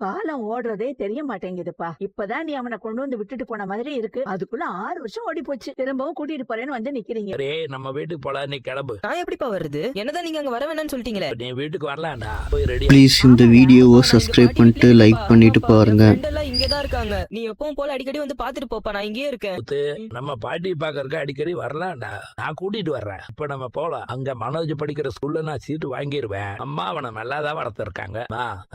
காலம் ஓடுறதே தெரிய மாட்டேங்குதுப்பா. இப்பதான் நீ அவனை கொண்டு வந்து விட்டுட்டு போன மாதிரி இருக்கு. அதுக்குள்ள 6 வருஷம் ஓடி போச்சு. திரும்பவும் கூட்டிட்டு போறேன்னு வந்து நிக்கிறீங்க. அரே நம்ம வீட்டுக்கு போலாம், நீ கிளம்பு. நான் எப்படிப்பா வருது? என்னதான் நீங்க அங்க வர வேணாம்னு சொல்லிட்டீங்களே. நீ வீட்டுக்கு வரலாம்டா, போய் ரெடி. ப்ளீஸ் இந்த வீடியோவை சப்ஸ்கிரைப் பண்ணிட்டு லைக் பண்ணிட்டு பாருங்க. இங்கதான் இருக்காங்க. நீ எப்பவும் போல அடிக்கடி வந்து பாத்துட்டு போப்பா, நான் இங்கேயே இருக்கேன். நம்ம பாட்டி பாக்கறதுக்கு அடிக்கடி வரலாம்டா, நான் கூட்டிட்டு வர்றேன். இப்ப நம்ம போலாம். அங்க மனோஜ் படிக்கிற ஸ்கூல்ல நான் சீட்டு வாங்கிடுவேன். அம்மா அவனை நல்லாதான் வளர்த்திருக்காங்க.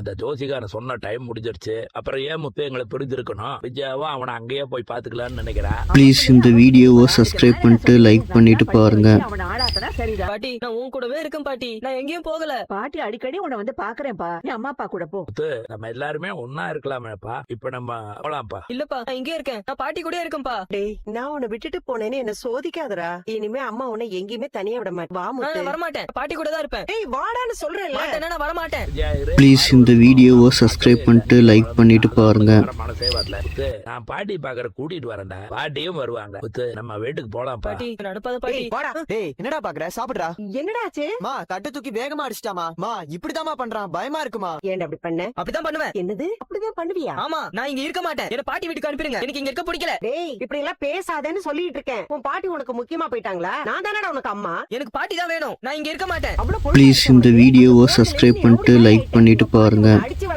அந்த ஜோசிகாரன் சொன்ன டைம் முடிஞ்சிருச்சு. அப்புறம் ஏன் முத்து எங்களை பிரிஞ்சிருக்கணும்? விஜயாவும் அவனை அங்கேயே போய் பாத்துக்கலாம்னு நினைக்கிறேன். ப்ளீஸ் இந்த வீடியோவை சப்ஸ்கிரைப் பண்ணிட்டு லைக் பண்ணிட்டு பாருங்க. அவனை ஆளாத்தனா சரிதான். பாட்டி நான் உன் கூடவே இருக்கேன் பாட்டி, நான் எங்கேயும் போகல. பாட்டி அடிக்கடி உன்னை வந்து பாக்குறேன்ப்பா. நீ அம்மா அப்பா கூட போ. முத்து, நம்ம எல்லாருமே ஒன்னா இருக்கலாமேப்பா. இப்ப நம்ம போலாம்ப்பா. இல்லப்பா, நான் இங்கே இருக்கேன். நான் பாட்டி கூட இருக்கேன்பா. டேய், நான் உன்னை விட்டுட்டு போனேன்னு என்ன சோதிக்காதடா. இனிமே அம்மா உன்னை எங்கேயுமே தனியா விட மாட்டேன். வா முத்து. நான் வரமாட்டேன், பாட்டி கூட தான் இருப்பேன். டேய் வாடான்னு சொல்றேன்ல. மாட்டேன்னா நான் வரமாட்டேன். விஜயா இரு. ப்ளீஸ் இந்த வீடியோவை சப்ஸ்கிரைப் பண்ணிட்டு லைக் பண்ணிட்டு பாருங்க. மனசே வரல. முத்து, நான் பாட்டி பாக்குற கூட்டிட்டு வரேன்டா. பாட்டியும் வருவாங்க. முத்து, நம்ம வீட்டுக்கு போலாம்ப்பா. பாட்டி நான் அனுப்பாத பாட்டி. டேய் வாடா. டேய் என்னடா பாக்குற? சாப்பிடுறா. என்னடா ஆச்சு? மா தட்டு தூக்கி வேகமா அடிச்சிட்டாமா. மா இப்படிதாம்மா பண்றான், பயமா இருக்குமா. ஏன்டா அப்படி பண்ண? அப்படிதான் பண்ணுவேன். என்னது? அப்படிதான் பண்ணுவியா? ஆமா, நான் இங்க இருக்க மாட்டேன். என்ன பாட்டி வீட்டுக்கு அனுப்பிடுங்க, எனக்கு இங்க இருக்க பிடிக்கல. டேய் இப்படி எல்லாம் பேசாதேன்னு சொல்லிட்டு இருக்கேன். உன் பாட்டி உனக்கு முக்கியமா போயிட்டாங்களா? நான் தானடா உனக்கு அம்மா. எனக்கு பாட்டி தான் வேணும், நான் இங்க இருக்க மாட்டேன். அவ்வளவு ப்ளீஸ் இந்த வீடியோவை சப்ஸ்கிரைப் பண்ணிட்டு லைக் பண்ணிட்டு பாருங்க. அடிச்சு